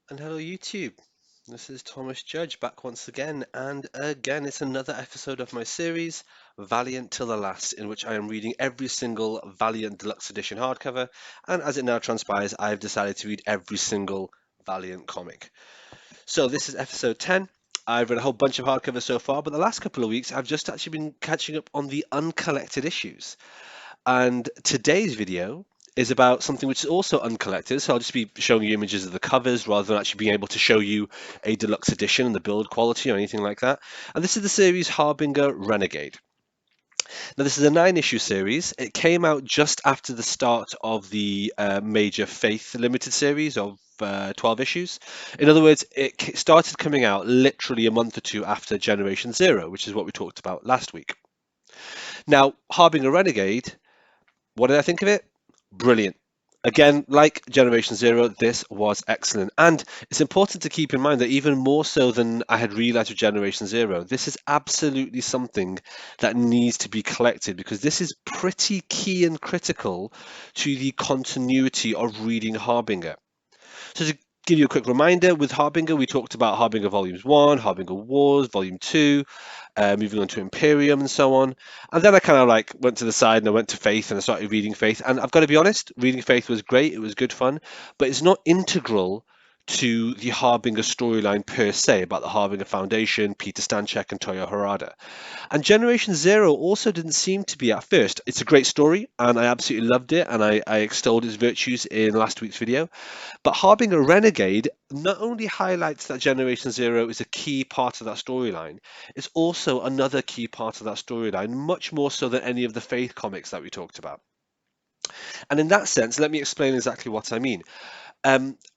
And hello, YouTube. This is Thomas Judge back once again, and again, it's another episode of my series, Valiant till the Last, in which I am reading every single Valiant Deluxe Edition hardcover. And as it now transpires, I've decided to read every single Valiant comic. So, this is episode 10. I've read a whole bunch of hardcovers so far, but the last couple of weeks, I've just actually been catching up on the uncollected issues. And today's video is about something which is also uncollected. So I'll just be showing you images of the covers rather than actually being able to show you a deluxe edition and the build quality or anything like that. And this is the series Harbinger Renegade. Now, this is a 9 issue series. It came out just after the start of the Major Faith Limited series of 12 issues. In other words, it started coming out literally a month or two after Generation Zero, which is what we talked about last week. Now, Harbinger Renegade, what did I think of it? Brilliant. Again, like Generation Zero, this was excellent. And it's important to keep in mind that even more so than I had realized with Generation Zero, this is absolutely something that needs to be collected because this is pretty key and critical to the continuity of reading Harbinger. So to give you a quick reminder, with Harbinger, we talked about Harbinger Volumes 1, Harbinger Wars, Volume 2, moving on to Imperium and so on. And then I kind of like went to the side and I went to Faith and I started reading Faith. And I've got to be honest, reading Faith was great. It was good fun, but it's not integral to the Harbinger storyline per se about the Harbinger Foundation, Peter Stanchek and Toyo Harada. And Generation Zero also didn't seem to be at first. It's a great story and I absolutely loved it and I extolled its virtues in last week's video. But Harbinger Renegade not only highlights that Generation Zero is a key part of that storyline, it's also another key part of that storyline, much more so than any of the Faith comics that we talked about. And in that sense, let me explain exactly what I mean.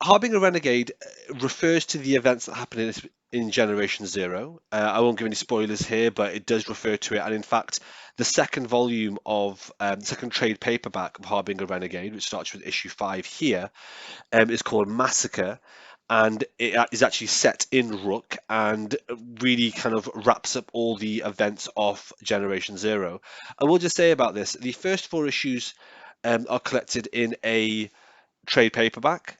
Harbinger Renegade refers to the events that happen in Generation Zero. I won't give any spoilers here, but it does refer to it. And in fact, the second volume of second trade paperback of Harbinger Renegade, which starts with issue 5 here, is called Massacre, and it is actually set in Rook and really kind of wraps up all the events of Generation Zero. I will just say about this: the first 4 issues are collected in a trade paperback,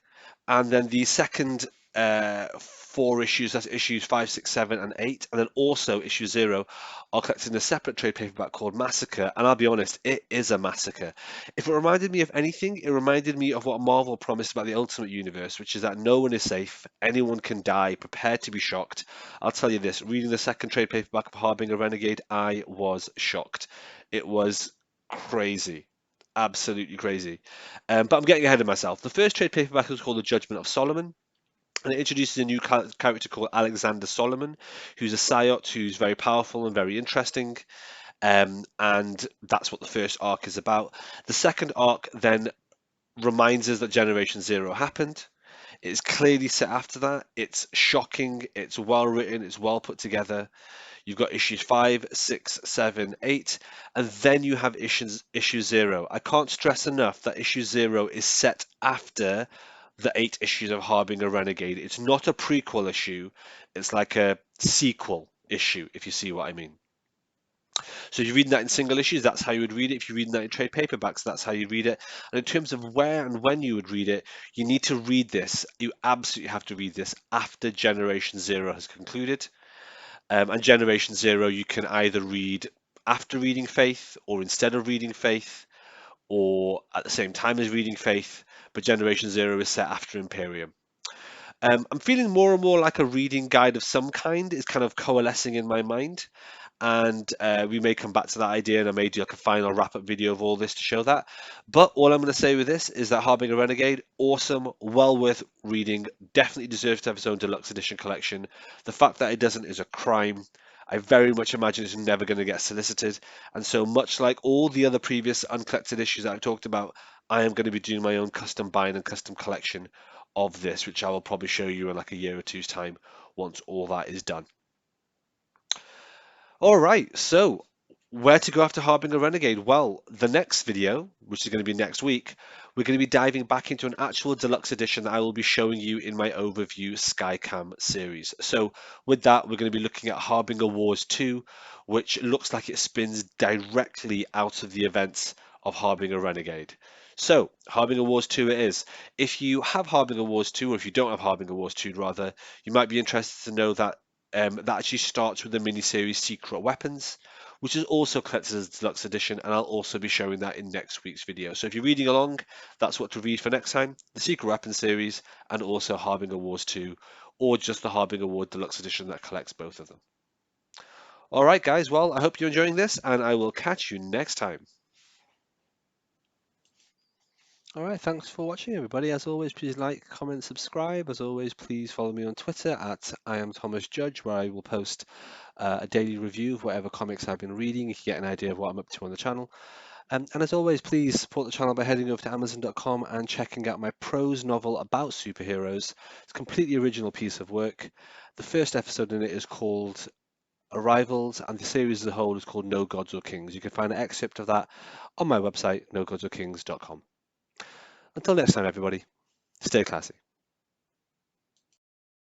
and then the second 4 issues, that's issues 5, 6, 7, and 8, and then also issue 0, are collected in a separate trade paperback called Massacre. And I'll be honest, it is a massacre. If it reminded me of anything, it reminded me of what Marvel promised about the Ultimate Universe, which is that no one is safe, anyone can die, prepare to be shocked. I'll tell you this: reading the second trade paperback of Harbinger Renegade, I was shocked. It was crazy. Absolutely crazy. But I'm getting ahead of myself. The first trade paperback was called The Judgement of Solomon, and it introduces a new character called Alexander Solomon, who's a Psyot who's very powerful and very interesting. And that's what the first arc is about. The second arc then reminds us that Generation Zero happened. It's clearly set after that. It's shocking. It's well written. It's well put together. You've got issues 5, 6, 7, 8, and then you have issue 0. I can't stress enough that issue 0 is set after the 8 issues of Harbinger Renegade. It's not a prequel issue, it's like a sequel issue, if you see what I mean. So if you're reading that in single issues, that's how you would read it. If you're reading that in trade paperbacks, that's how you read it. And in terms of where and when you would read it, you need to read this. You absolutely have to read this after Generation Zero has concluded. And Generation Zero, you can either read after reading Faith, or instead of reading Faith, or at the same time as reading Faith. But Generation Zero is set after Imperium. I'm feeling more and more like a reading guide of some kind is kind of coalescing in my mind. And we may come back to that idea, and I may do like a final wrap-up video of all this to show that. But all I'm going to say with this is that Harbinger Renegade, awesome, well worth reading, definitely deserves to have its own deluxe edition collection. The fact that it doesn't is a crime. I very much imagine it's never going to get solicited. And so much like all the other previous uncollected issues that I've talked about, I am going to be doing my own custom bind and custom collection of this, which I will probably show you in like a year or two's time once all that is done. All right, so where to go after Harbinger Renegade? Well, the next video, which is going to be next week, we're going to be diving back into an actual deluxe edition that I will be showing you in my overview Skycam series. So with that, we're going to be looking at Harbinger Wars 2, which looks like it spins directly out of the events of Harbinger Renegade. So, Harbinger Wars 2 it is. If you have Harbinger Wars 2, or if you don't have Harbinger Wars 2 rather, you might be interested to know that that actually starts with the miniseries Secret Weapons, which is also collected as a deluxe edition, and I'll also be showing that in next week's video. So if you're reading along, that's what to read for next time, the Secret Weapons series, and also Harbinger Wars 2, or just the Harbinger War Deluxe Edition that collects both of them. Alright guys, well, I hope you're enjoying this, and I will catch you next time. All right, thanks for watching, everybody. As always, please like, comment, subscribe. As always, please follow me on Twitter at I am Thomas Judge, where I will post a daily review of whatever comics I've been reading. You can get an idea of what I'm up to on the channel. And as always, please support the channel by heading over to Amazon.com and checking out my prose novel about superheroes. It's a completely original piece of work. The first episode in it is called Arrivals, and the series as a whole is called No Gods or Kings. You can find an excerpt of that on my website, nogodsorkings.com. Until next time, everybody, stay classy.